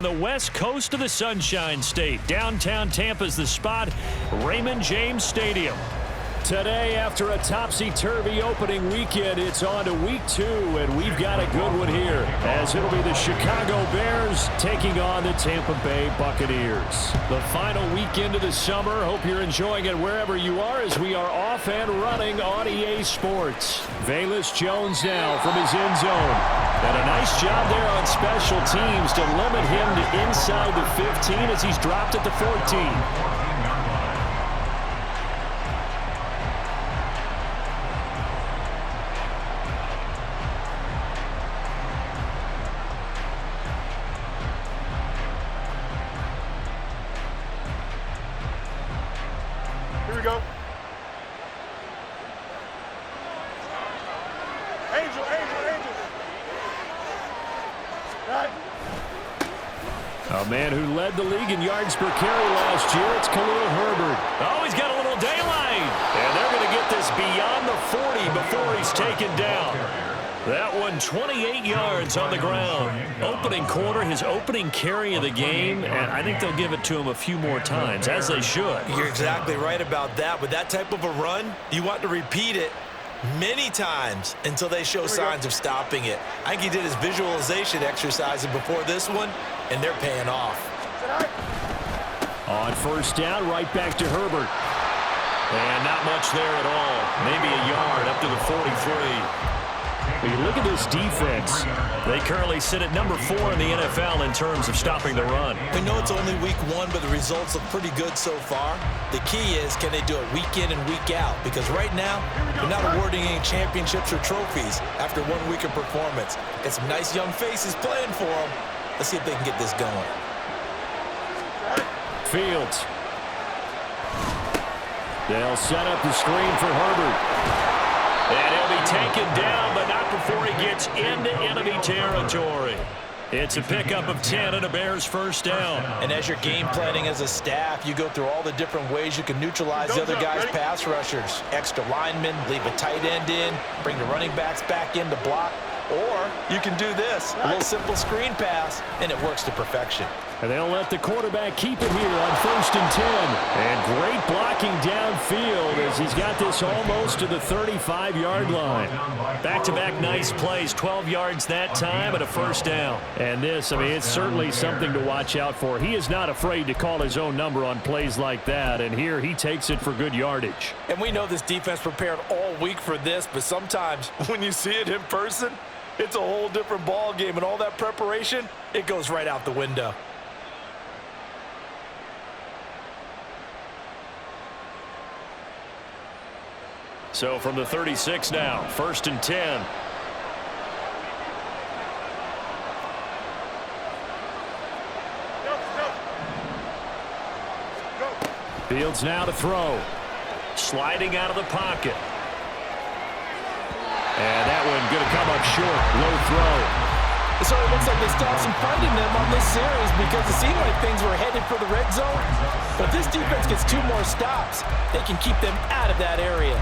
The west coast of the Sunshine State. Downtown Tampa's the spot, Raymond James Stadium. Today, after a topsy-turvy opening weekend, it's on to week 2, and we've got a good one here, as it'll be the Chicago Bears taking on the Tampa Bay Buccaneers. The final weekend of the summer. Hope you're enjoying it wherever you are, as we are off and running on EA Sports. Velus Jones now from his end zone. And a nice job there on special teams to limit him to inside the 15 as he's dropped at the 14. Here we go. Angel. Right. A man who led the league in yards per carry last year, it's Khalil Herbert. Oh, he's got a little daylight. And they're going to get this beyond the 40 before he's taken down. That one, 28 yards on the ground. Opening quarter, his opening carry of the game, and I think they'll give it to him a few more times, as they should. You're exactly right about that. With that type of a run, you want to repeat it many times until they show signs of stopping it. I think he did his visualization exercises before this one, and they're paying off. On first down, right back to Herbert. And not much there at all. Maybe a yard up to the 43. When you look at this defense, they currently sit at number 4 in the NFL in terms of stopping the run. We know it's only week 1, but the results look pretty good so far. The key is, can they do it week in and week out? Because right now, they're not awarding any championships or trophies after 1 week of performance. Got some nice young faces playing for them. Let's see if they can get this going. Fields. They'll set up the screen for Herbert. And he'll be taken down, but not before he gets into enemy territory. It's a pickup of 10 and a Bears first down. And as you're game planning as a staff, you go through all the different ways you can neutralize the other guy's pass rushers. Extra linemen, leave a tight end in, bring the running backs back in to block. Or you can do this, a little simple screen pass, and it works to perfection. And they'll let the quarterback keep it here on first and 10. And great blocking downfield as he's got this almost to the 35-yard line. Back-to-back nice plays, 12 yards that time and a first down. And this, I mean, it's certainly something to watch out for. He is not afraid to call his own number on plays like that. And here he takes it for good yardage. And we know this defense prepared all week for this, but sometimes when you see it in person, it's a whole different ball game, and all that preparation, it goes right out the window. So from the 36 now, first and 10. Fields now to throw. Sliding out of the pocket. And that one going to come up short. Low throw. So it looks like they still have some fight in them on this series because it seemed like things were headed for the red zone. But this defense gets 2 more stops. They can keep them out of that area.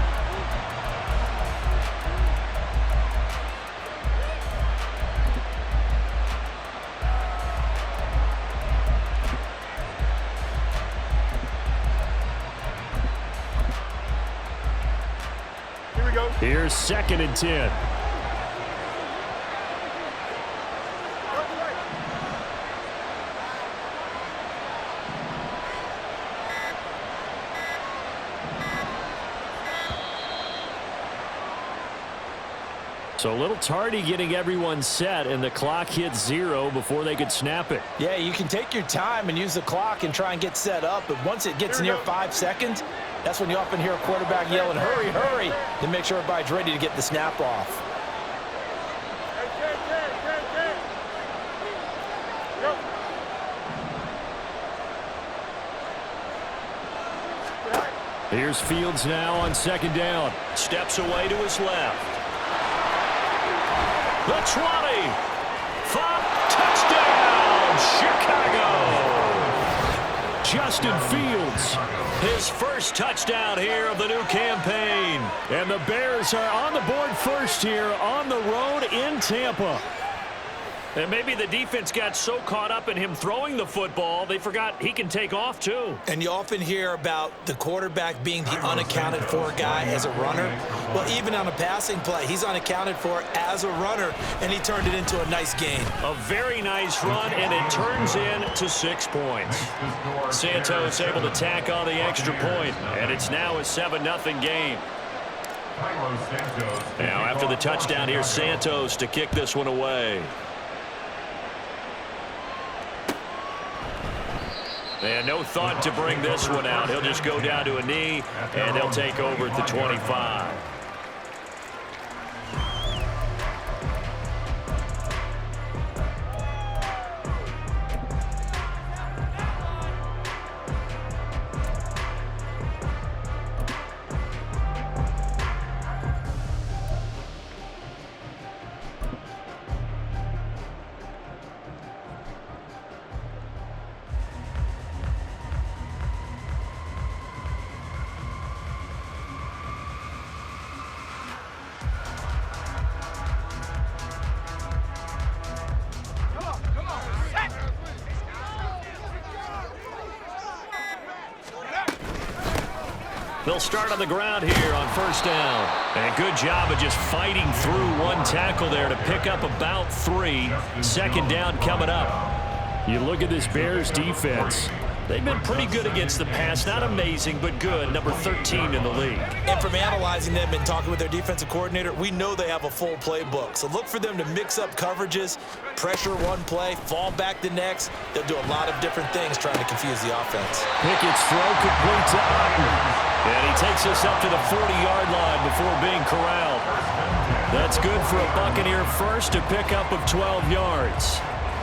Here we go. Here's second and 10. So a little tardy getting everyone set, and the clock hits 0 before they could snap it. Yeah, you can take your time and use the clock and try and get set up, but once it gets near 5 seconds, that's when you often hear a quarterback yelling, hurry, hurry, to make sure everybody's ready to get the snap off. Here's Fields now on second down. Steps away to his left. The 20. 5, touchdown, Chicago. Justin Fields, his first touchdown here of the new campaign. And the Bears are on the board first here on the road in Tampa. And maybe the defense got so caught up in him throwing the football, they forgot he can take off too. And you often hear about the quarterback being the unaccounted for guy as a runner. Well, even on a passing play, he's unaccounted for as a runner, and he turned it into a nice gain. A very nice run, and it turns into 6 points. Santos able to tack on the extra point, and it's now a 7-0 game. Now, after the touchdown, here's Santos to kick this one away. And no thought to bring this one out. He'll just go down to a knee, and he'll take over at the 25. They'll start on the ground here on first down. And good job of just fighting through one tackle there to pick up about 3. Second down coming up. You look at this Bears defense. They've been pretty good against the pass. Not amazing, but good. Number 13 in the league. And from analyzing them and talking with their defensive coordinator, we know they have a full playbook. So look for them to mix up coverages, pressure one play, fall back the next. They'll do a lot of different things trying to confuse the offense. Pickett's throw complete to Otten. And he takes us up to the 40-yard line before being corralled. That's good for a Buccaneer first, a pickup of 12 yards.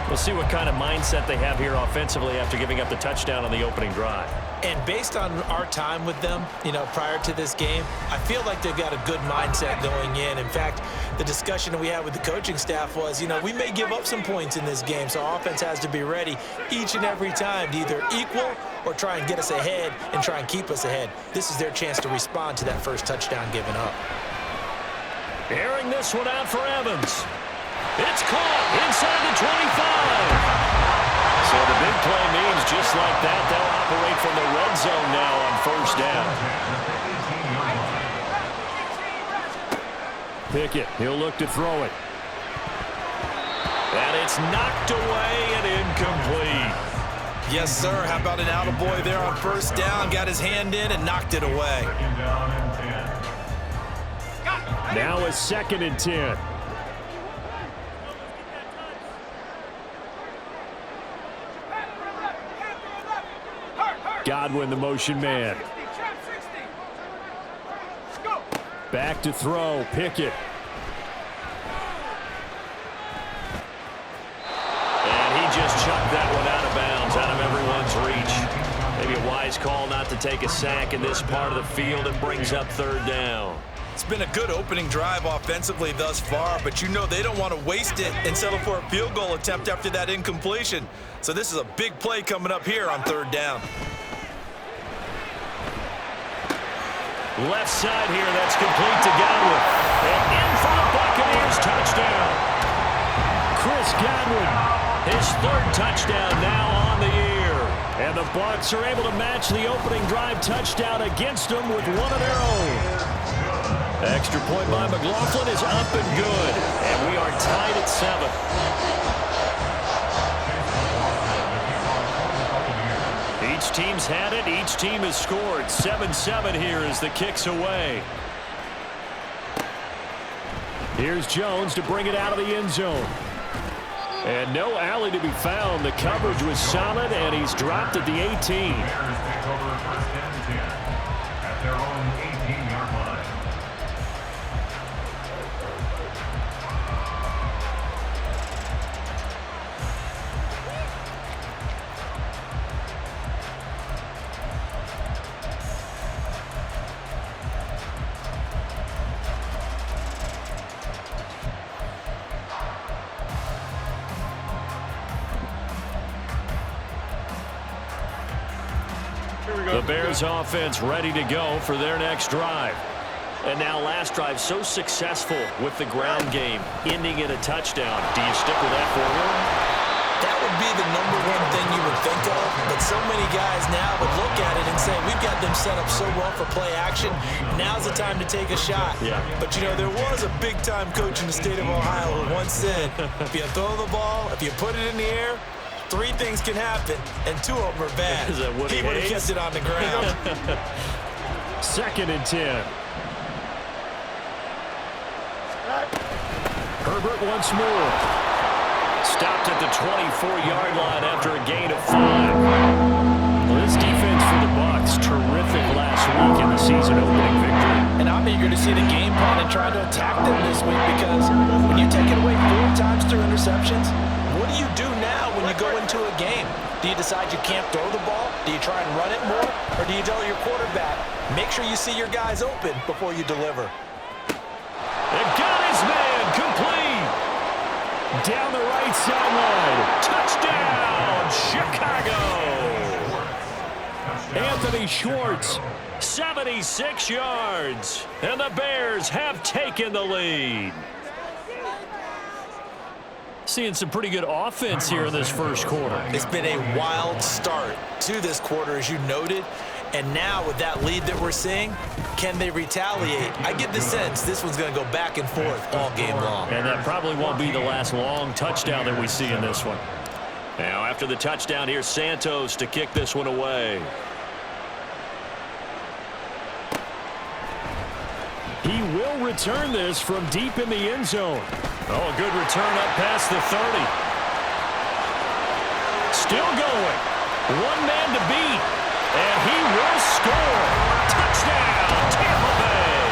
We'll see what kind of mindset they have here offensively after giving up the touchdown on the opening drive. And based on our time with them, prior to this game, I feel like they've got a good mindset going in. In fact, the discussion that we had with the coaching staff was, we may give up some points in this game, so our offense has to be ready each and every time to either equal or try and get us ahead and try and keep us ahead. This is their chance to respond to that first touchdown given up. Airing this one out for Evans. It's caught inside the 25. So the big play means just like that, they'll operate from the red zone now on first down. Pickett, he'll look to throw it. And it's knocked away and incomplete. Yes, sir. How about an attaboy there on first down? Got his hand in and knocked it away. Now a 2nd and 10. Godwin, the motion man. Back to throw. Pickett. And he just chucked that one out of bounds, out of everyone's reach. Maybe a wise call not to take a sack in this part of the field. It brings up third down. It's been a good opening drive offensively thus far, but they don't want to waste it and settle for a field goal attempt after that incompletion. So this is a big play coming up here on third down. Left side here, that's complete to Godwin. And in for the Buccaneers touchdown. Chris Godwin, his 3rd touchdown now on the year. And the Bucs are able to match the opening drive touchdown against them with one of their own. Extra point by McLaughlin is up and good. And we are tied at 7. Each team's had it. Each team has scored. 7-7 here as the kick's away. Here's Jones to bring it out of the end zone. And no alley to be found. The coverage was solid, and he's dropped at the 18. At their own 18-yard line. The Bears offense ready to go for their next drive. And now last drive so successful with the ground game, ending in a touchdown. Do you stick with that formula? That would be the number one thing you would think of, but so many guys now would look at it and say, we've got them set up so well for play action, now's the time to take a shot. Yeah. But, you know, there was a big-time coach in the state of Ohio who once said, if you throw the ball, if you put it in the air, 3 things can happen, and 2 of them are bad. Is that what he would have kept it on the ground. 2nd and 10. Herbert once more. Stopped at the 24-yard line after a gain of 5. Well, this defense for the Bucs, terrific last week in the season opening victory. And I'm eager to see the game plan and try to attack them this week, because when you take it away 4 times through interceptions, what do you do now when you go into a game? Do you decide you can't throw the ball? Do you try and run it more? Or do you tell your quarterback, make sure you see your guys open before you deliver? They've got his man complete. Down the right sideline. Touchdown, Chicago. Anthony Schwartz, 76 yards. And the Bears have taken the lead. Seeing some pretty good offense here in this first quarter. It's been a wild start to this quarter, as you noted. And now with that lead that we're seeing, can they retaliate? I get the sense this one's going to go back and forth all game long. And that probably won't be the last long touchdown that we see in this one. Now after the touchdown, here's Santos to kick this one away. He will return this from deep in the end zone. Oh, a good return up past the 30. Still going. One man to beat. And he will score. Touchdown, Tampa Bay.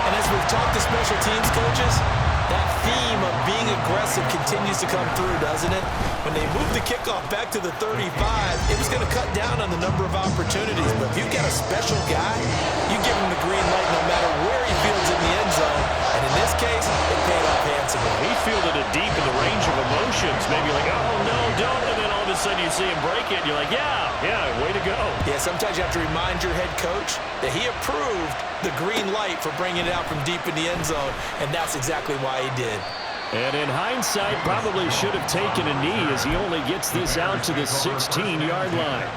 And as we've talked to special teams coaches, that theme of being aggressive continues to come through, doesn't it? When they moved the kickoff back to the 35, it was going to cut down on the number of opportunities. But if you've got a special guy, you give him the green light no matter where he fields in the end zone. And in this case, it paid off handsomely. He fielded it deep in the range of emotions. Maybe like, oh, no, don't. And then all of a sudden you see him break it. And you're like, yeah, way to go. Yeah, sometimes you have to remind your head coach that he approved the green light for bringing it out from deep in the end zone. And that's exactly why he did. And in hindsight, probably should have taken a knee as he only gets this out to the 16-yard line.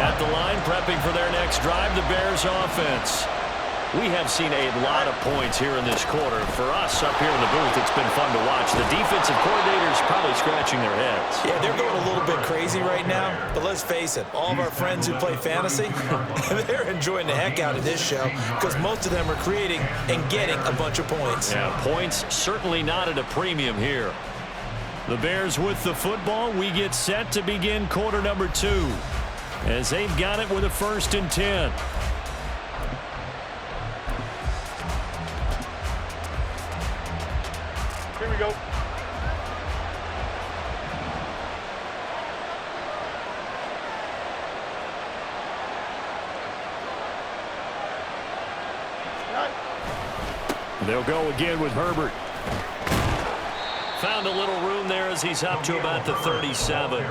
At the line, prepping for their next drive, the Bears offense. We have seen a lot of points here in this quarter. For us up here in the booth, it's been fun to watch. The defensive coordinators probably scratching their heads. Yeah, they're going a little bit crazy right now. But let's face it, all of our friends who play fantasy, they're enjoying the heck out of this show because most of them are creating and getting a bunch of points. Yeah, points certainly not at a premium here. The Bears with the football. We get set to begin quarter number 2 as they've got it with a 1st and 10. Here we go. They'll go again with Herbert. Found a little room there as he's up to about the 37.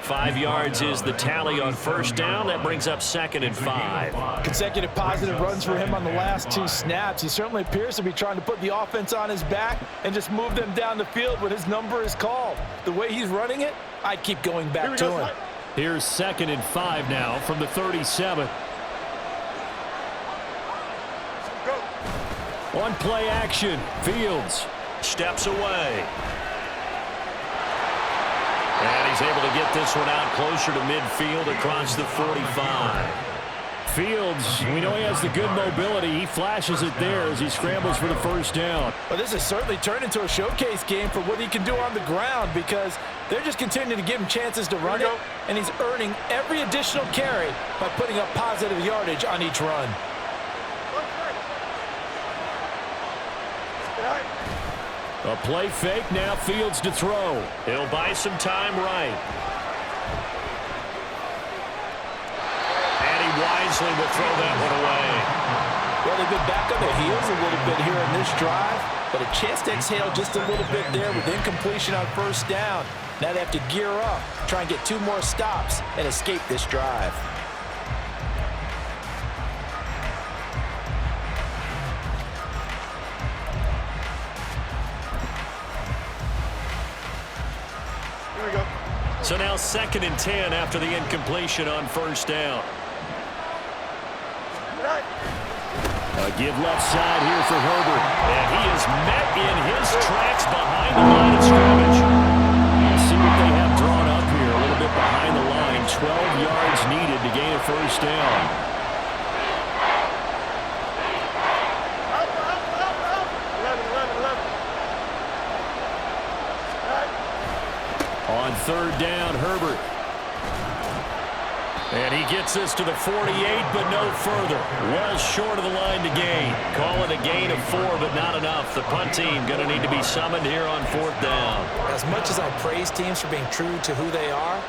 5 yards is the tally on 1st down. That brings up 2nd and 5. Consecutive positive runs for him on the last 2 snaps. He certainly appears to be trying to put the offense on his back and just move them down the field when his number is called. The way he's running it, I'd keep going back to him. Here's 2nd and 5 now from the 37. On play action, Fields steps away. And he's able to get this one out closer to midfield across the 45. Fields, we know he has the good mobility. He flashes it there as he scrambles for the 1st down. Well, this has certainly turned into a showcase game for what he can do on the ground because they're just continuing to give him chances to run it, and he's earning every additional carry by putting up positive yardage on each run. A play fake, now Fields to throw. He'll buy some time right. And he wisely will throw that one away. Well, they've been back on their heels a little bit here in this drive, but a chance to exhale just a little bit there with incompletion on 1st down. Now they have to gear up, try and get 2 more stops, and escape this drive. So now 2nd and 10 after the incompletion on first down. A give left side here for Herbert. And he is met in his tracks behind the line of scrimmage. See what they have drawn up here. A little bit behind the line. 12 yards needed to gain a first down. On 3rd down, Herbert. And he gets this to the 48, but no further. Well short of the line to gain. Call it a gain of 4, but not enough. The punt team going to need to be summoned here on 4th down. As much as I praise teams for being true to who they are,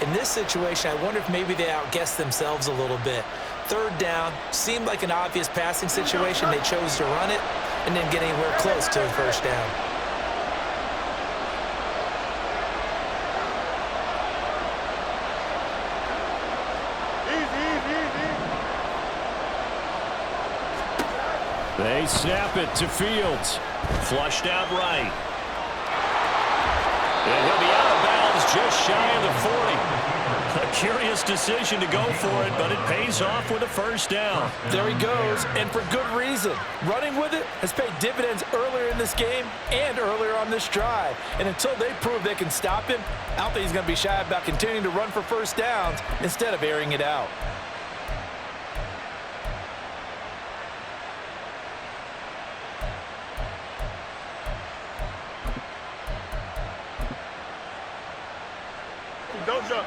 in this situation, I wonder if maybe they outguessed themselves a little bit. 3rd down seemed like an obvious passing situation. They chose to run it and didn't get anywhere close to a first down. They snap it to Fields. Flushed out right. And he'll be out of bounds just shy of the 40. A curious decision to go for it, but it pays off with a first down. There he goes, and for good reason. Running with it has paid dividends earlier in this game and earlier on this drive. And until they prove they can stop him, I don't think he's going to be shy about continuing to run for first downs instead of airing it out.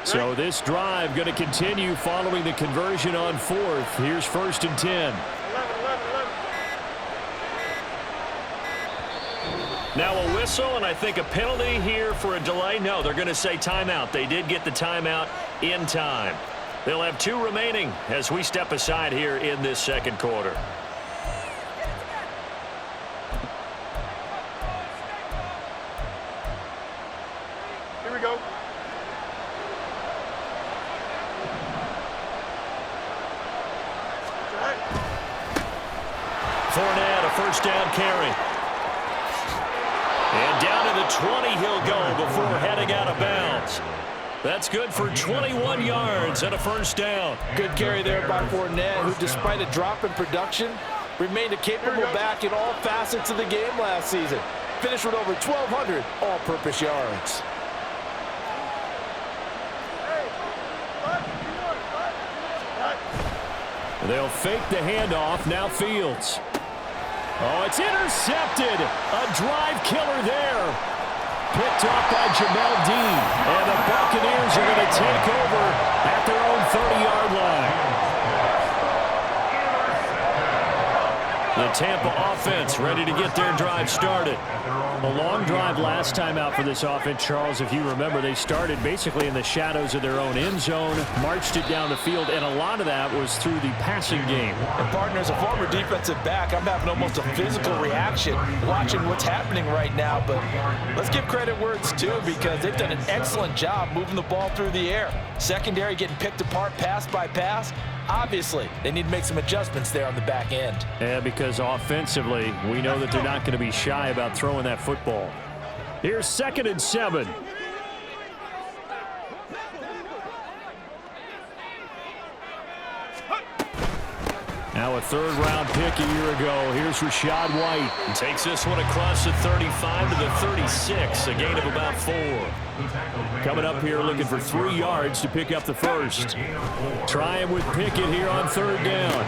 So this drive going to continue following the conversion on 4th. Here's 1st and 10. Now a whistle, and I think a penalty here for a delay. No, they're going to say timeout. They did get the timeout in time. They'll have 2 remaining as we step aside here in this 2nd quarter. Here we go. Fournette, a first down carry. And down to the 20 he'll go before heading out of bounds. That's good for 21 yards and a first down. Good carry there by Fournette, who despite a drop in production, remained a capable back in all facets of the game last season. Finished with over 1,200 all-purpose yards. They'll fake the handoff. Now Fields. Oh, it's intercepted. A drive killer there. Picked off by Jamel Dean. And the Buccaneers are going to take over at their own 30-yard line. The Tampa offense ready to get their drive started. A long drive last time out for this offense, Charles. If you remember, they started basically in the shadows of their own end zone, marched it down the field, and a lot of that was through the passing game. And partner, as a former defensive back, I'm having almost a physical reaction watching what's happening right now. But let's give credit where it's due, because they've done an excellent job moving the ball through the air. Secondary getting picked apart pass by pass. Obviously, they need to make some adjustments there on the back end. Yeah, because offensively, we know that they're not going to be shy about throwing that football. Here's 2nd and 7. Now a 3rd-round pick a year ago. Here's Rachaad White. He takes this one across the 35 to the 36, a gain of about 4. Coming up here looking for 3 yards to pick up the first. Trying with Pickett here on 3rd down.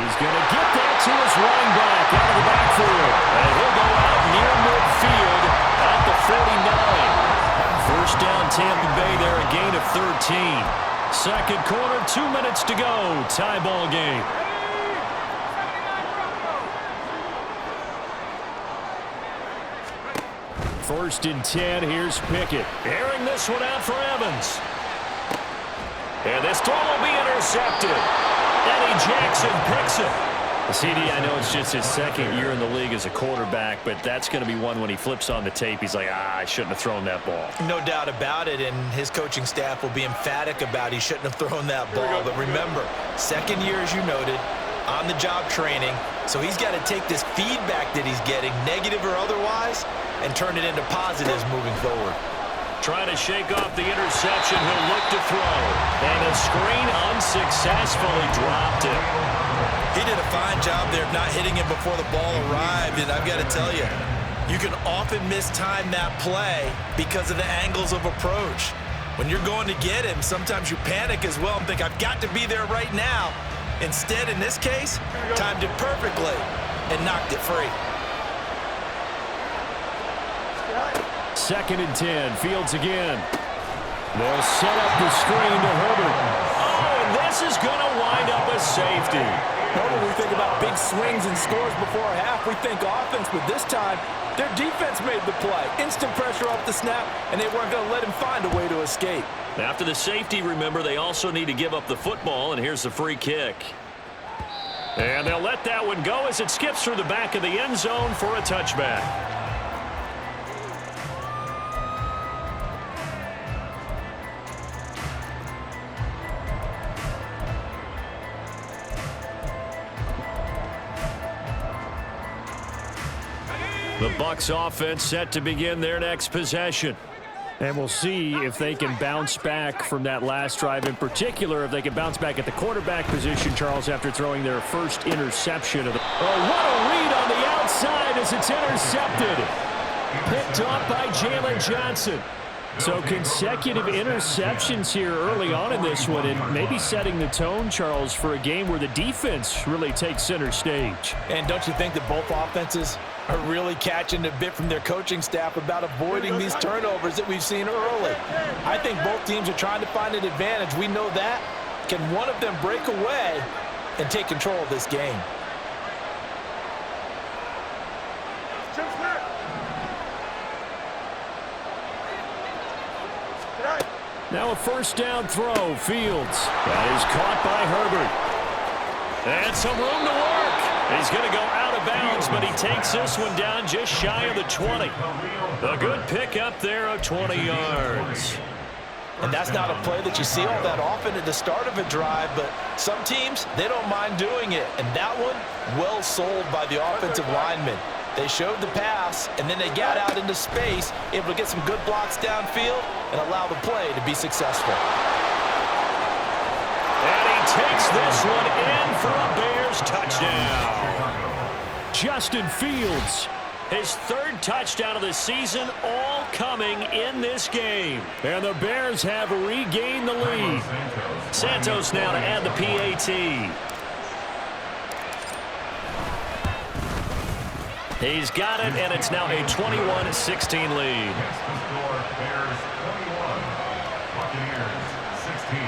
He's going to get that to his running back out of the backfield. And he'll go out near midfield at the 49. First down Tampa Bay there, a gain of 13. 2nd quarter, 2 minutes to go. Tie ball game. First and 10, here's Pickett. Airing this one out for Evans. And this throw will be intercepted. Eddie Jackson picks it. CD, I know it's just his 2nd year in the league as a quarterback, but that's going to be one when he flips on the tape, he's like, I shouldn't have thrown that ball. No doubt about it, and his coaching staff will be emphatic about he shouldn't have thrown that ball. But remember, 2nd year, as you noted, on-the-job training, so he's got to take this feedback that he's getting, negative or otherwise, and turn it into positives moving forward. Trying to shake off the interception. He'll look to throw. And the screen unsuccessfully dropped it. He did a fine job there of not hitting him before the ball arrived. And I've got to tell you, you can often mistime that play because of the angles of approach. When you're going to get him, sometimes you panic as well and think, I've got to be there right now. Instead, in this case, timed it perfectly and knocked it free. 2nd and 10. Fields again. They'll set up the screen to Herbert. Oh, and this is going to wind up a safety. Normally we think about big swings and scores before a half. We think offense, but this time their defense made the play. Instant pressure off the snap, and they weren't going to let him find a way to escape. After the safety, remember, they also need to give up the football, and here's the free kick. And they'll let that one go as it skips through the back of the end zone for a touchback. The Bucs offense set to begin their next possession. And we'll see if they can bounce back from that last drive, in particular, if they can bounce back at the quarterback position, Charles, after throwing their first interception. Oh, what a read on the outside as it's intercepted. Picked off by Jalen Johnson. So consecutive interceptions here early on in this one, and maybe setting the tone, Charles, for a game where the defense really takes center stage. And don't you think that both offenses are really catching a bit from their coaching staff about avoiding these turnovers that we've seen early? I think both teams are trying to find an advantage. We know that. Can one of them break away and take control of this game? Now a first down throw. Fields. That is caught by Herbert. And some room to work. He's going to go out of bounds, but he takes this one down just shy of the 20. A good pickup there of 20 yards. And that's not a play that you see all that often at the start of a drive, but some teams, they don't mind doing it. And that one, well sold by the offensive lineman. They showed the pass, and then they got out into space, able to get some good blocks downfield and allow the play to be successful. And he takes this one in for a Bears touchdown. Justin Fields, his 3rd touchdown of the season, all coming in this game. And the Bears have regained the lead. Santos now to add the PAT. He's got it, and it's now a 21-16 lead. Bears 21, Buccaneers 16.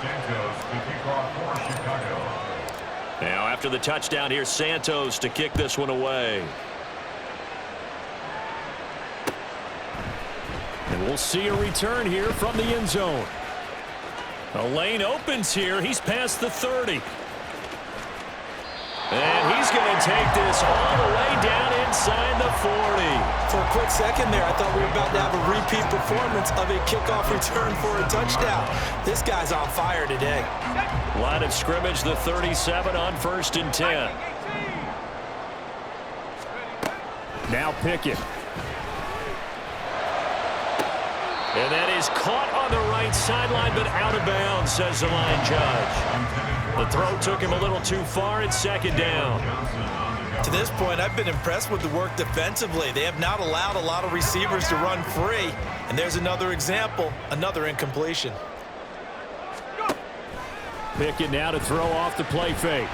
Santos to kick off for Chicago. Now after the touchdown, here's Santos to kick this one away. And we'll see a return here from the end zone. A lane opens here. He's past the 30. And he's going to take this all the way down inside the 40. For a quick second there, I thought we were about to have a repeat performance of a kickoff return for a touchdown. This guy's on fire today. Line of scrimmage, the 37 on 1st and 10. Now Pickett. And that is caught on the right sideline, but out of bounds, says the line judge. The throw took him a little too far. It's 2nd down. To this point, I've been impressed with the work defensively. They have not allowed a lot of receivers to run free. And there's another example, another incompletion. Pickett now to throw off the play fake.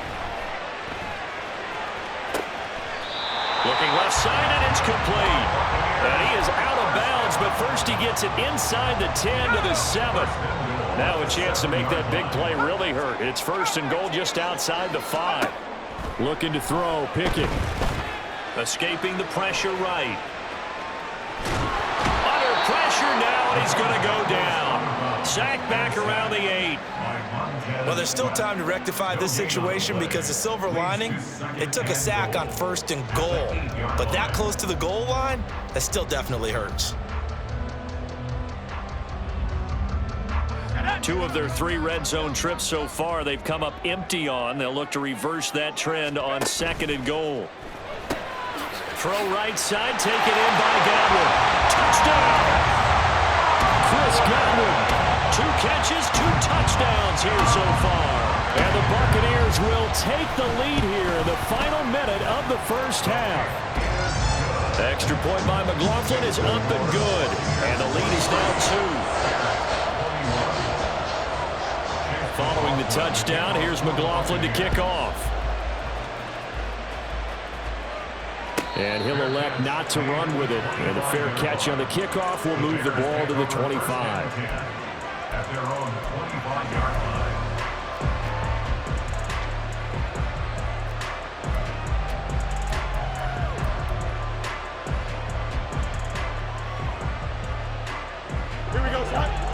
Looking left side, and it's complete. And he is out of bounds, but first he gets it inside the 10 to the 7. Now a chance to make that big play really hurt. It's 1st and goal just outside the 5. Looking to throw, Pickett. Escaping the pressure right. Under pressure now, and he's going to go down. Sacked back around the 8. Well, there's still time to rectify this situation because the silver lining, it took a sack on 1st and goal. But that close to the goal line, that still definitely hurts. 2 of their 3 red zone trips so far, they've come up empty on. They'll look to reverse that trend on 2nd and goal. Throw right side, taken in by Godwin. Touchdown! Chris Godwin. 2 catches, 2 touchdowns here so far. And the Buccaneers will take the lead here in the final minute of the first half. Extra point by McLaughlin is up and good. And the lead is now 2. Following the touchdown, here's McLaughlin to kick off. And he'll elect not to run with it. And a fair catch on the kickoff will move the ball to the 25. At their own 25-yard line.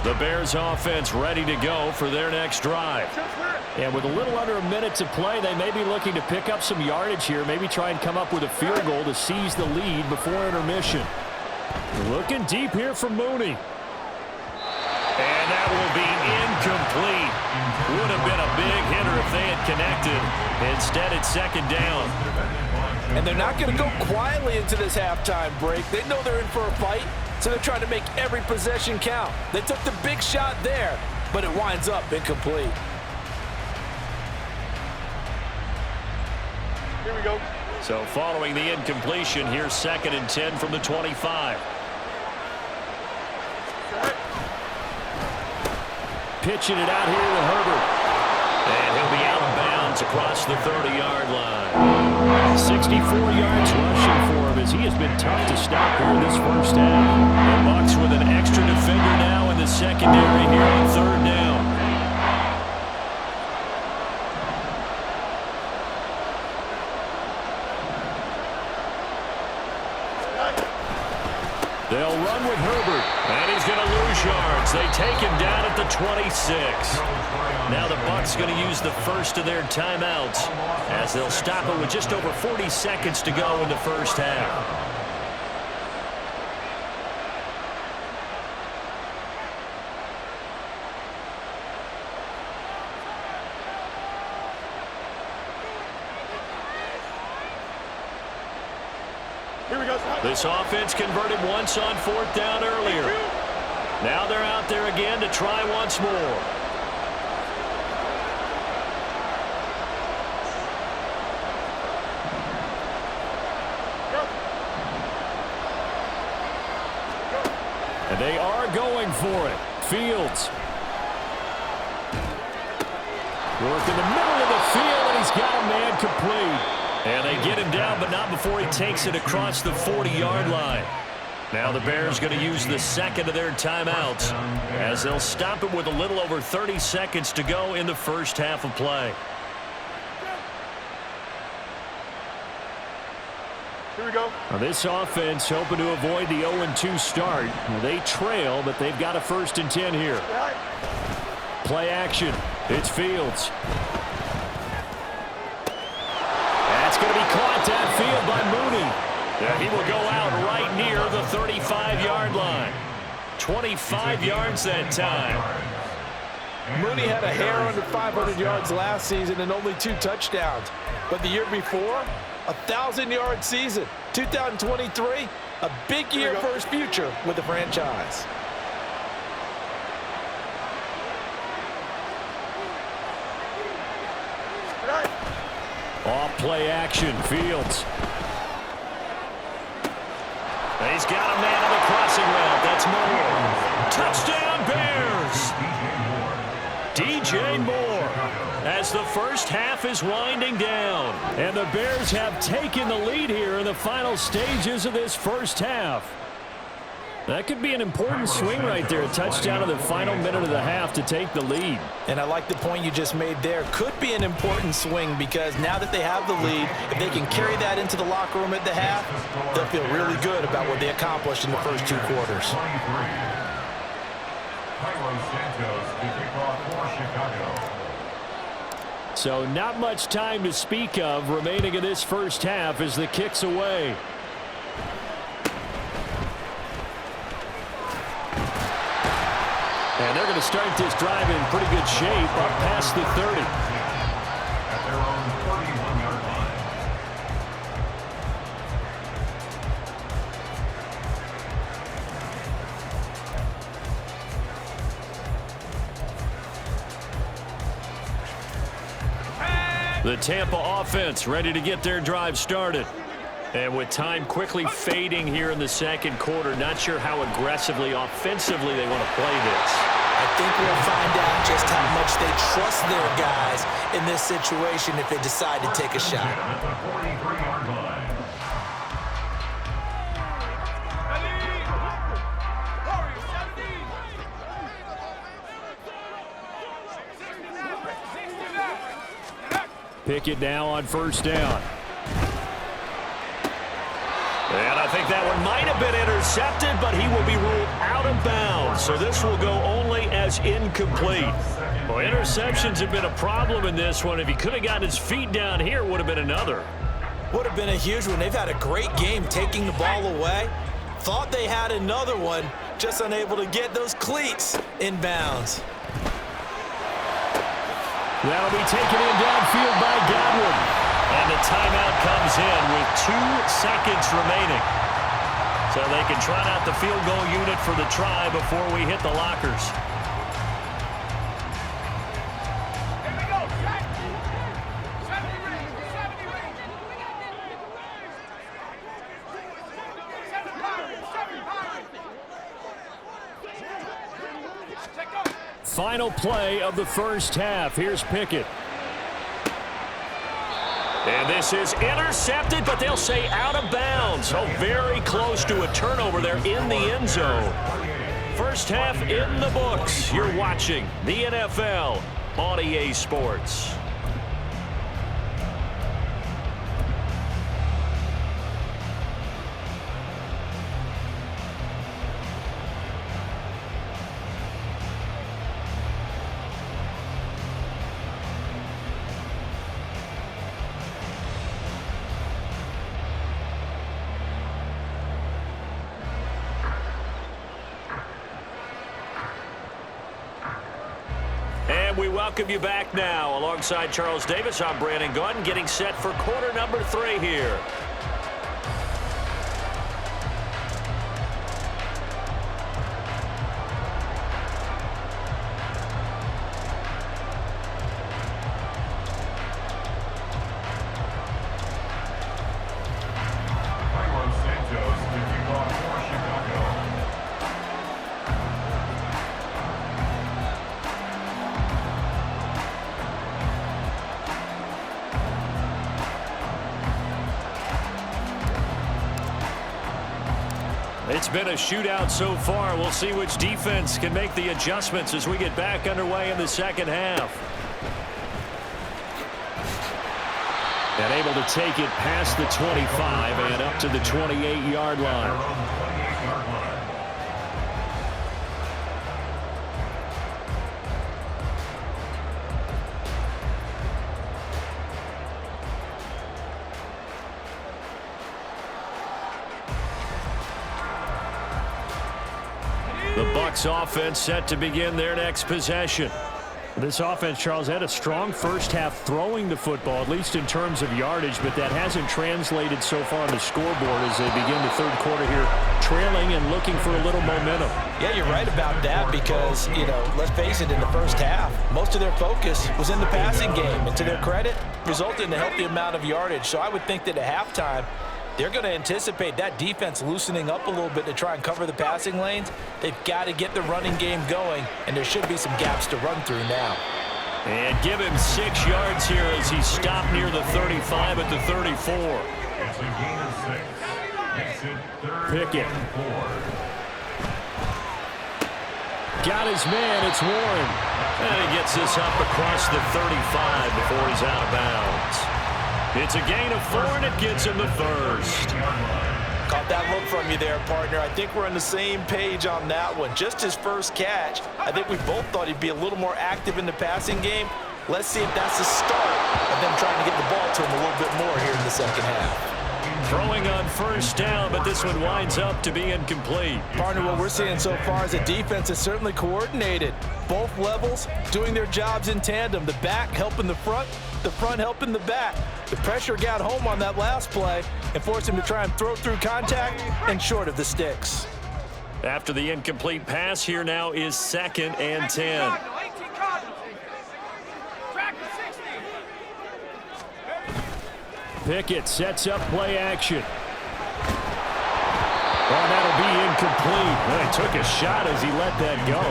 The Bears offense ready to go for their next drive. And with a little under a minute to play, they may be looking to pick up some yardage here, maybe try and come up with a field goal to seize the lead before intermission. Looking deep here for Mooney. And that will be incomplete. Would have been a big hitter if they had connected. Instead, it's 2nd down. And they're not going to go quietly into this halftime break. They know they're in for a fight, so they're trying to make every possession count. They took the big shot there, but it winds up incomplete. Here we go. So following the incompletion, here's 2nd and 10 from the 25. Pitching it out here to Herbert. And he'll be out of bounds across the 30-yard line. 64 yards rushing for him as he has been tough to stop here in this first half. The Bucs with an extra defender now in the secondary here on 3rd down. They'll run with Herbert, and he's going to lose yards. They take him down at the 26. Now the Bucs going to use the first of their timeouts as they'll stop it with just over 40 seconds to go in the first half. Here we go. This offense converted once on 4th down earlier. Now they're out there again to try once more. And they are going for it. Fields. Work in the middle of the field, and he's got a man complete. And they get him down, but not before he takes it across the 40-yard line. Now the Bears going to use the 2nd of their timeouts as they'll stop it with a little over 30 seconds to go in the first half of play. Here we go. Now this offense hoping to avoid the 0-2 start. They trail, but they've got a 1st and 10 here. Play action. It's Fields. That's going to be caught downfield by Mooney. And he will go out right near the 35-yard line. 25 yards that time. Mooney had a hair under 500 yards last season and only 2 touchdowns. But the year before, 1,000-yard season. 2023, a big year for his future with the franchise. Off play action, Fields. He's got a man on the crossing route. That's Moore. Touchdown, Bears. DJ Moore. As the first half is winding down. And the Bears have taken the lead here in the final stages of this first half. That could be an important swing right there. A touchdown in the final minute of the half to take the lead. And I like the point you just made there. Could be an important swing because now that they have the lead, if they can carry that into the locker room at the half, they'll feel really good about what they accomplished in the first 2 quarters. So not much time to speak of remaining in this first half as the kick's away. And they're going to start this drive in pretty good shape up past the 30. At their own 31-yard line. The Tampa offense ready to get their drive started. And with time quickly fading here in the second quarter, not sure how aggressively, offensively they want to play this. I think we'll find out just how much they trust their guys in this situation if they decide to take a shot. At the 43-yard line. Pickett now on first down. And I think that one might have been intercepted, but he will be ruled out of bounds. So this will go only as incomplete. Well, interceptions have been a problem in this one. If he could have gotten his feet down here, it would have been another. Would have been a huge one. They've had a great game taking the ball away. Thought they had another one, just unable to get those cleats in bounds. That'll be taken in downfield by Godwin. And the timeout comes in with 2 seconds remaining. So they can trot out the field goal unit for the try before we hit the lockers. Final play of the first half. Here's Pickett. And this is intercepted, but they'll say out of bounds. So very close to a turnover there in the end zone. First half in the books. You're watching the NFL on EA Sports. We welcome you back now. Alongside Charles Davis, I'm Brandon Gunn, getting set for quarter number 3 here. It's been a shootout so far. We'll see which defense can make the adjustments as we get back underway in the second half. And able to take it past the 25 and up to the 28-yard line. The Bucs offense set to begin their next possession. This offense, Charles, had a strong first half throwing the football, at least in terms of yardage, but that hasn't translated so far on the scoreboard as they begin the third quarter here, trailing and looking for a little momentum. Yeah, you're right about that because, let's face it, in the first half, most of their focus was in the passing game. And to their credit, resulted in a healthy amount of yardage. So I would think that at halftime, they're going to anticipate that defense loosening up a little bit to try and cover the passing lanes. They've got to get the running game going, and there should be some gaps to run through now. And give him 6 yards here as he stopped near the 35 at the 34. It's a gain of 6. Exit third Pickett. and 4. Got his man. It's Warren. And he gets this up across the 35 before he's out of bounds. It's a gain of 4, and it gets him the first. Caught that look from you there, partner. I think we're on the same page on that one. Just his first catch. I think we both thought he'd be a little more active in the passing game. Let's see if that's the start of them trying to get the ball to him a little bit more here in the second half. Throwing on first down, but this one winds up to be incomplete. Partner, what we're seeing so far is the defense is certainly coordinated. Both levels doing their jobs in tandem. The back helping the front helping the back. The pressure got home on that last play and forced him to try and throw through contact and short of the sticks. After the incomplete pass, here now is 2nd and 10. Pickett sets up play action. Well, that'll be incomplete. Well, he took a shot as he let that go.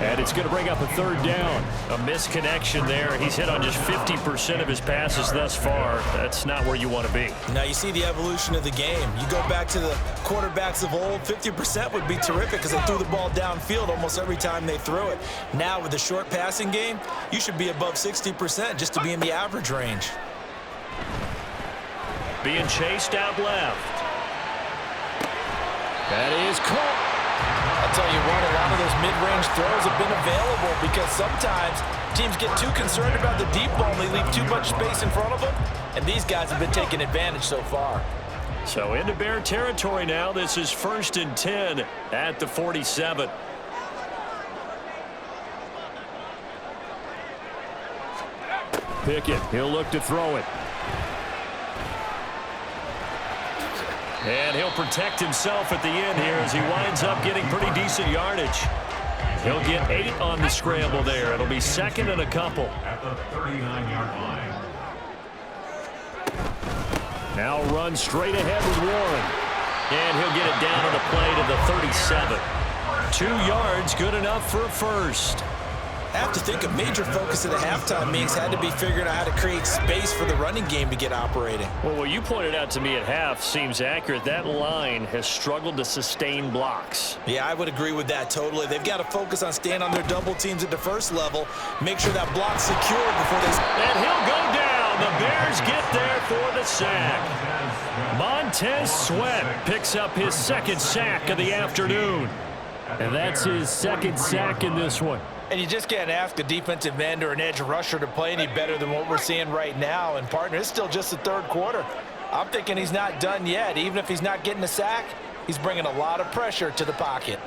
And it's going to bring up a 3rd down. A misconnection there. He's hit on just 50% of his passes thus far. That's not where you want to be. Now you see the evolution of the game. You go back to the quarterbacks of old, 50% would be terrific because they threw the ball downfield almost every time they threw it. Now with the short passing game, you should be above 60% just to be in the average range. Being chased out left. That is caught. I'll tell you what, a lot of those mid-range throws have been available because sometimes teams get too concerned about the deep ball and they leave too much space in front of them, and these guys have been taking advantage so far. So into Bear territory now. This is 1st and 10 at the 47. Pickett, he'll look to throw it. And he'll protect himself at the end here as he winds up getting pretty decent yardage. He'll get 8 on the scramble there. It'll be 2nd and a couple. At the 39-yard line. Now run straight ahead with Warren. And he'll get it down on the play to the 37. 2 yards, good enough for a first. I have to think a major focus of the halftime meetings had to be figuring out how to create space for the running game to get operating. Well, what you pointed out to me at half seems accurate. That line has struggled to sustain blocks. Yeah, I would agree with that totally. They've got to focus on staying on their double teams at the first level, make sure that block's secured before they... And he'll go down. The Bears get there for the sack. Montez Sweat picks up his 2nd sack of the afternoon. And that's his 2nd sack in this one. And you just can't ask a defensive end or an edge rusher to play any better than what we're seeing right now. And, partner, it's still just the 3rd quarter. I'm thinking he's not done yet. Even if he's not getting a sack, he's bringing a lot of pressure to the pocket.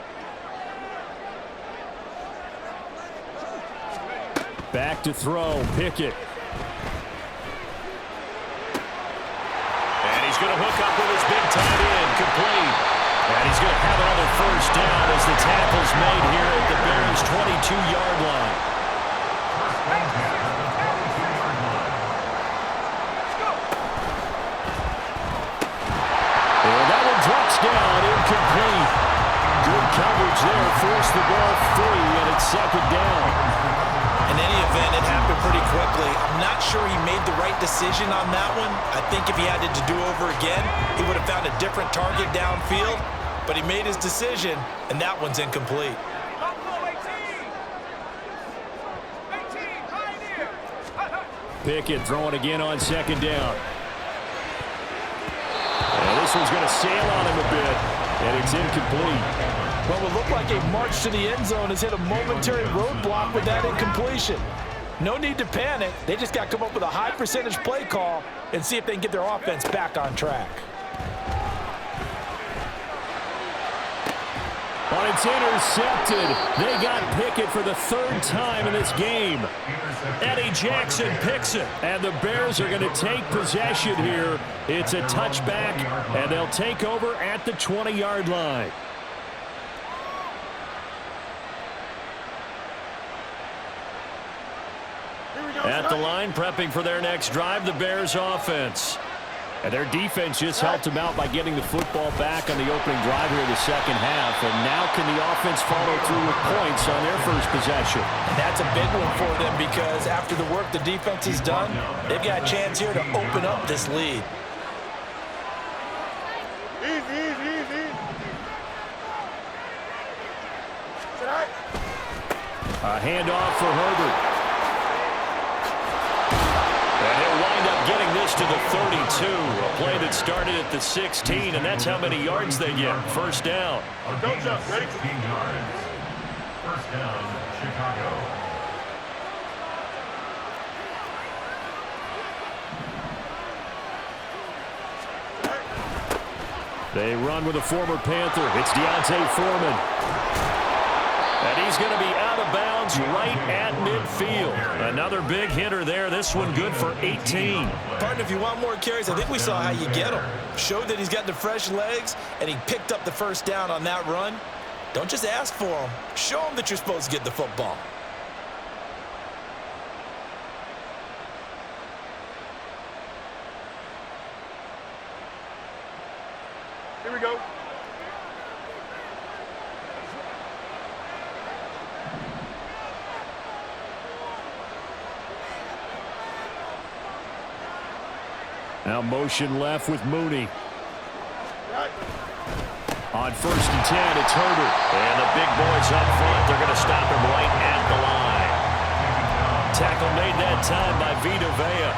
Back to throw, Pickett. And he's going to hook up with his big tight end, complete. And he's going to have another first down as the tackle's made here at the Bears' 22-yard line. And that one drops down, incomplete. Good coverage there, forced the ball free, and it's 2nd down. In any event, it happened pretty quickly. I'm not sure he made the right decision on that one. I think if he had it to do over again, he would have found a different target downfield. But he made his decision, and that one's incomplete. Pickett throwing again on 2nd down. And this one's going to sail on him a bit, and it's incomplete. What would look like a march to the end zone has hit a momentary roadblock with that incompletion. No need to panic. They just got to come up with a high percentage play call and see if they can get their offense back on track. But it's intercepted. They got Pickett for the 3rd time in this game. Eddie Jackson picks it. And the Bears are going to take possession here. It's a touchback, and they'll take over at the 20-yard line. At the line, prepping for their next drive, the Bears offense. And their defense just helped them out by getting the football back on the opening drive here in the 2nd half. And now can the offense follow through with points on their first possession? And that's a big one for them because after the work the defense has done, they've got a chance here to open up this lead. Easy. A handoff for Herbert. And he'll wind up getting this to the 32. A play that started at the 16, and that's how many yards they get. First down. Don't jump. Ready? 16 yards. First down, Chicago. They run with a former Panther. It's Deontay Foreman. And he's going to be out of bounds right at midfield. Another big hitter there. This one good for 18. Partner, if you want more carries, I think we saw how you get them. Showed that he's got the fresh legs, and he picked up the first down on that run. Don't just ask for them. Show them that you're supposed to get the football. Here we go. Now motion left with Mooney. Right. On 1st and 10, it's Herbert. And the big boys up front, they're going to stop him right at the line. Tackle made that time by Vita Vea.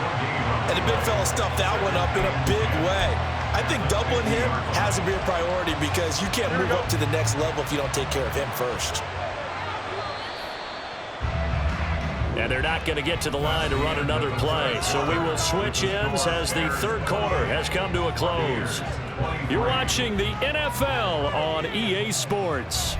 And the big fella stuffed that one up in a big way. I think doubling him has to be a priority because you can't move up to the next level if you don't take care of him first. And they're not going to get to the line to run another play. So we will switch ends as the third quarter has come to a close. You're watching the NFL on EA Sports.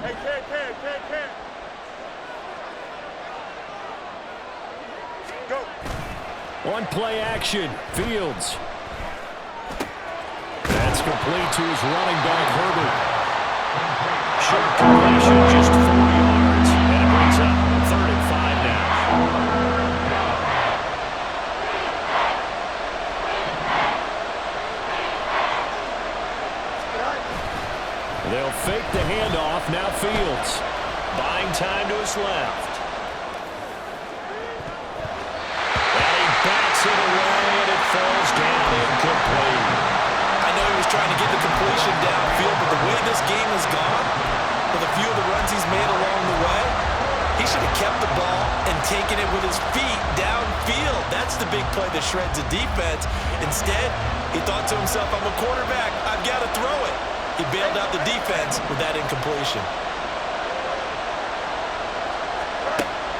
Hey, can't. Go. One play action. Fields. That's complete to his running back, Herbert. Short completion, just 4 yards. And it brings up 3rd and 5 now. They'll fake the handoff. Now Fields. Buying time to his left. And he backs it away, and it falls down incomplete. I know he was trying to get the completion downfield, but the way this game has gone, with a few of the runs he's made along the way, he should have kept the ball and taken it with his feet downfield. That's the big play that shreds the defense. Instead, he thought to himself, I'm a quarterback. I've got to throw it. He bailed out the defense with that incompletion.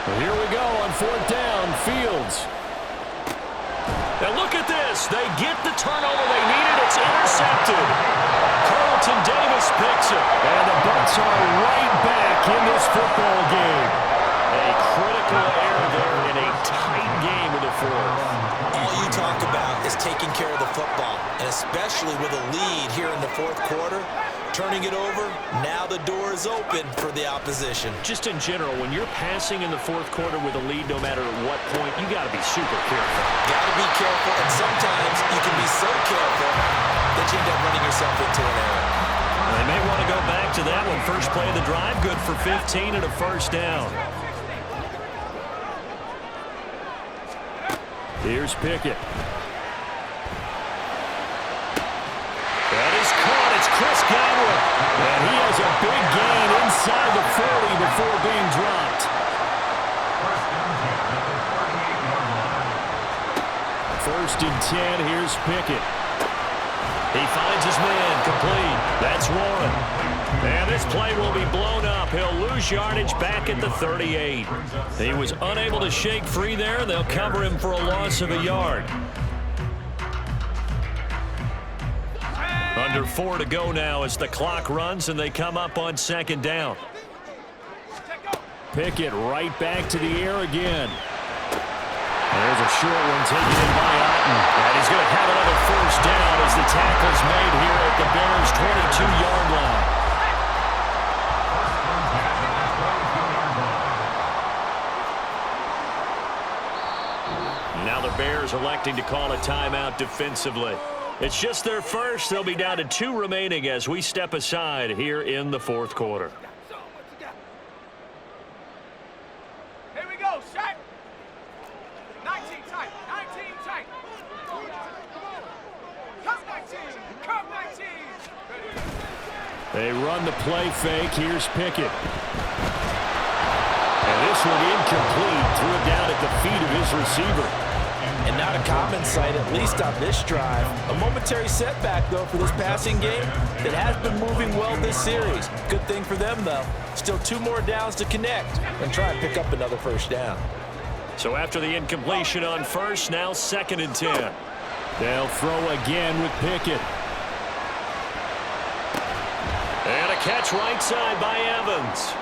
Well, here we go on 4th down. Fields. Now look at this. They get the turnover they needed. It's intercepted. Carlton Davis picks it. And the Bucs are right back in this football game. A critical error there in a tight game in the 4th. All you talk about is taking care of the football, and especially with a lead here in the 4th quarter, turning it over, now the door is open for the opposition. Just in general, when you're passing in the 4th quarter with a lead, no matter at what point, you got to be super careful. Got to be careful, and sometimes you can be so careful that you end up running yourself into an error. They may want to go back to that one. First play of the drive, good for 15 and a 1st down. Here's Pickett. That is caught. It's Chris Godwin. And he has a big gain inside the 40 before being dropped. 1st and 10. Here's Pickett. He finds his man. Complete. That's Warren. And this play will be blown up. He'll lose yardage back at the 38. He was unable to shake free there. They'll cover him for a loss of a yard. Under 4 to go now as the clock runs and they come up on 2nd down. Pickett right back to the air again. There's a short one taken in by Otten. And he's going to have another 1st down as the tackle's made here at the Bears' 22-yard line. Now the Bears electing to call a timeout defensively. It's just their first. They'll be down to 2 remaining as we step aside here in the 4th quarter. Here we go, set. 19 tight, 19 tight. Come 19, come 19. Ready. They run the play fake. Here's Pickett. And this one incomplete. Threw it down at the feet of his receiver. And not a common sight, at least on this drive. A momentary setback, though, for this passing game that has been moving well this series. Good thing for them, though. Still 2 more downs to connect and try and pick up another first down. So after the incompletion on first, now 2nd and 10. They'll throw again with Pickett. And a catch right side by Evans.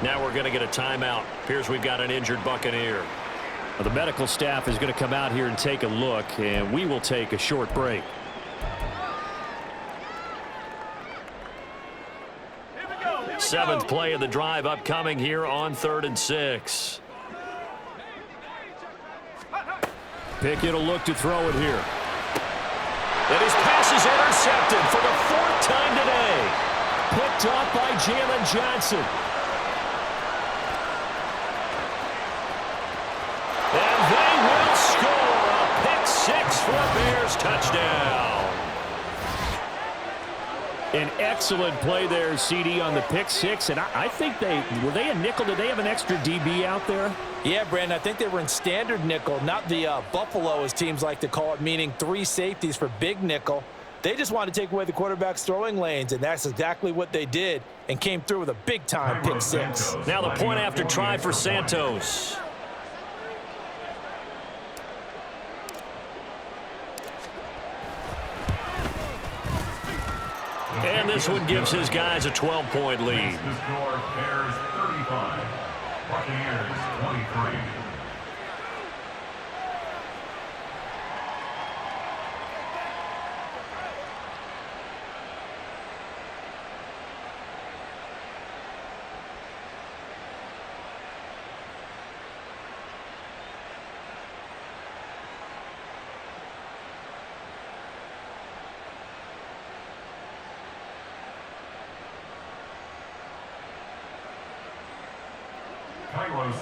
Now we're going to get a timeout. Appears we've got an injured Buccaneer. Well, the medical staff is going to come out here and take a look, and we will take a short break. Seventh play of the drive upcoming here on 3rd and 6. Pickett will look to throw it here. And his pass is intercepted for the 4th time today. Picked up by Jalen Johnson. And they will score a pick 6 for a Bears touchdown. An excellent play there, CD, on the pick 6. And I think were they a nickel? Did they have an extra DB out there? Yeah, Brandon, I think they were in standard nickel, not the Buffalo, as teams like to call it, meaning 3 safeties for big nickel. They just wanted to take away the quarterback's throwing lanes, and that's exactly what they did, and came through with a big-time pick 6. Now the point after try for Santos. And this one gives his guys a 12-point lead. The score, Bears 35, Buccaneers 23.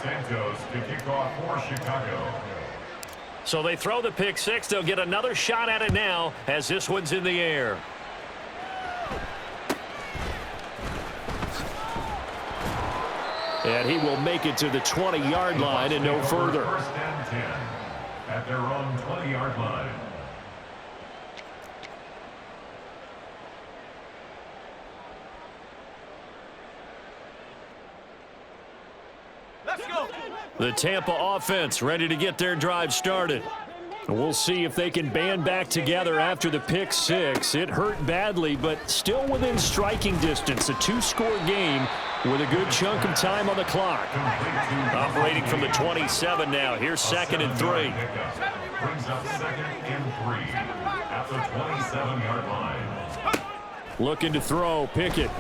Santos to kick off for Chicago. So they throw the pick 6. They'll get another shot at it now as this one's in the air. And he will make it to the 20-yard line and no further. 1st and 10 at their own 20-yard line. The Tampa offense ready to get their drive started. We'll see if they can band back together after the pick 6. It hurt badly, but still within striking distance. A 2-score game with a good chunk of time on the clock. Operating from the 27 now. Here's 2nd and 3. Brings up 2nd and 3 at the 27-yard line. Looking to throw. Pickett.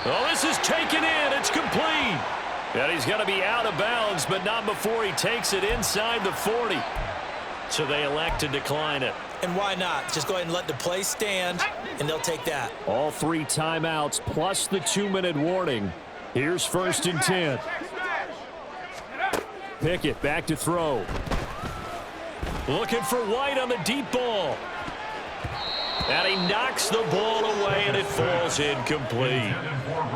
Oh, this is taken in. It's complete. And he's going to be out of bounds, but not before he takes it inside the 40. So they elect to decline it. And why not? Just go ahead and let the play stand, and they'll take that. All 3 timeouts plus the 2-minute warning. Here's 1st and 10. Pickett back to throw. Looking for White on the deep ball. And he knocks the ball away, and it falls incomplete.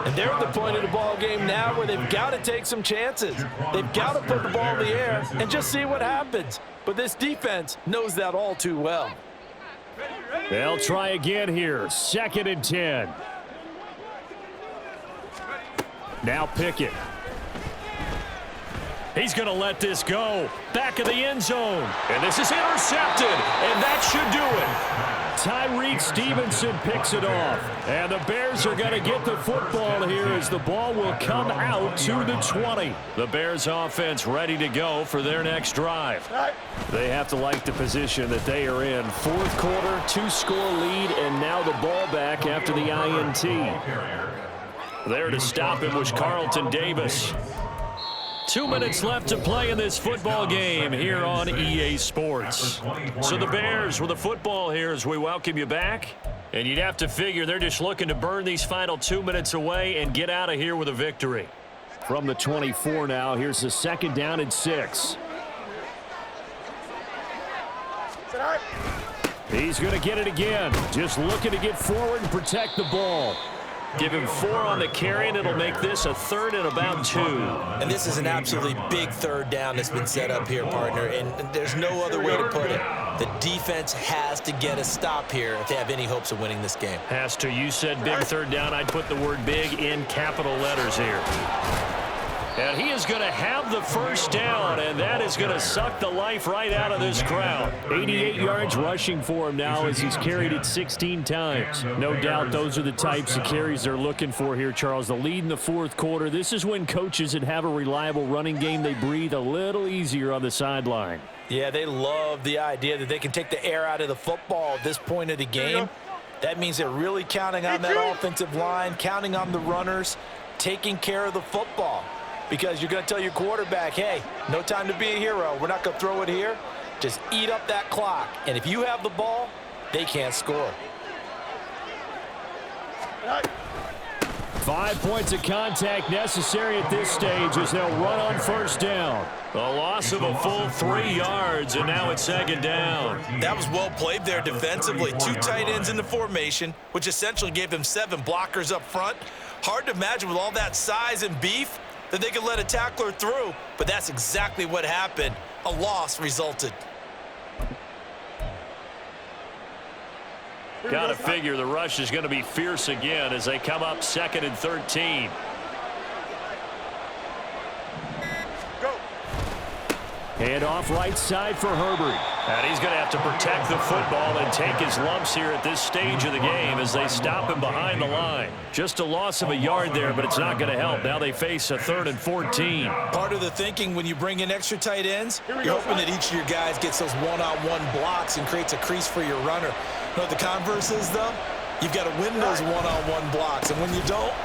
And they're at the point of the ball game now where they've got to take some chances. They've got to put the ball in the air and just see what happens. But this defense knows that all too well. They'll try again here. 2nd and 10. Now Pickett. He's going to let this go. Back of the end zone. And this is intercepted. And that should do it. Tyreek Stevenson picks it off. And the Bears are going to get the football here as the ball will come out to the 20. The Bears offense ready to go for their next drive. They have to like the position that they are in. 4th quarter, 2-score lead, and now the ball back after the INT. There to stop him was Carlton Davis. 2 minutes left to play in this football game here on EA Sports. So the Bears with the football here as we welcome you back. And you'd have to figure they're just looking to burn these final 2 minutes away and get out of here with a victory. From the 24 now, here's the 2nd down and 6. He's going to get it again. Just looking to get forward and protect the ball. Give him 4 on the carry, and it'll make this a 3rd and about 2. And this is an absolutely big 3rd down that's been set up here, partner, and there's no other way to put it. The defense has to get a stop here if they have any hopes of winning this game. Has to. You said big 3rd down. I'd put the word big in capital letters here. And he is going to have the 1st down, and that is going to suck the life right out of this crowd. 88 yards rushing for him now as he's carried it 16 times. No doubt those are the types of carries they're looking for here, Charles. The lead in the 4th quarter. This is when coaches that have a reliable running game, they breathe a little easier on the sideline. Yeah, they love the idea that they can take the air out of the football at this point of the game. That means they're really counting on that offensive line, counting on the runners, taking care of the football. Because you're going to tell your quarterback, hey, no time to be a hero. We're not going to throw it here. Just eat up that clock. And if you have the ball, they can't score. 5 points of contact necessary at this stage as they'll run on 1st down. A loss of a full 3 yards, and now it's 2nd down. That was well played there defensively. 2 tight ends in the formation, which essentially gave them 7 blockers up front. Hard to imagine with all that size and beef that they could let a tackler through, but that's exactly what happened. A loss resulted. Got to figure the rush is going to be fierce again as they come up 2nd and 13. Go. Hand off right side for Herbert. And he's going to have to protect the football and take his lumps here at this stage of the game as they stop him behind the line. Just a loss of a yard there, but it's not going to help. Now they face a 3rd and 14. Part of the thinking when you bring in extra tight ends, you're hoping that each of your guys gets those one-on-one blocks and creates a crease for your runner. You know what the converse is, though? You've got to win those one-on-one blocks, and when you don't,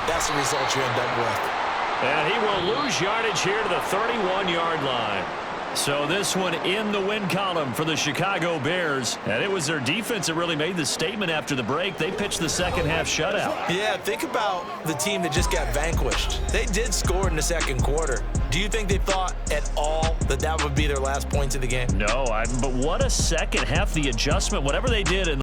that's the result you end up with. And he will lose yardage here to the 31-yard line. So this one in the win column for the Chicago Bears. And it was their defense that really made the statement after the break. They pitched the 2nd half shutout. Yeah, think about the team that just got vanquished. They did score in the 2nd quarter. Do you think they thought at all that that would be their last points of the game? No, but what a 2nd half, the adjustment, whatever they did in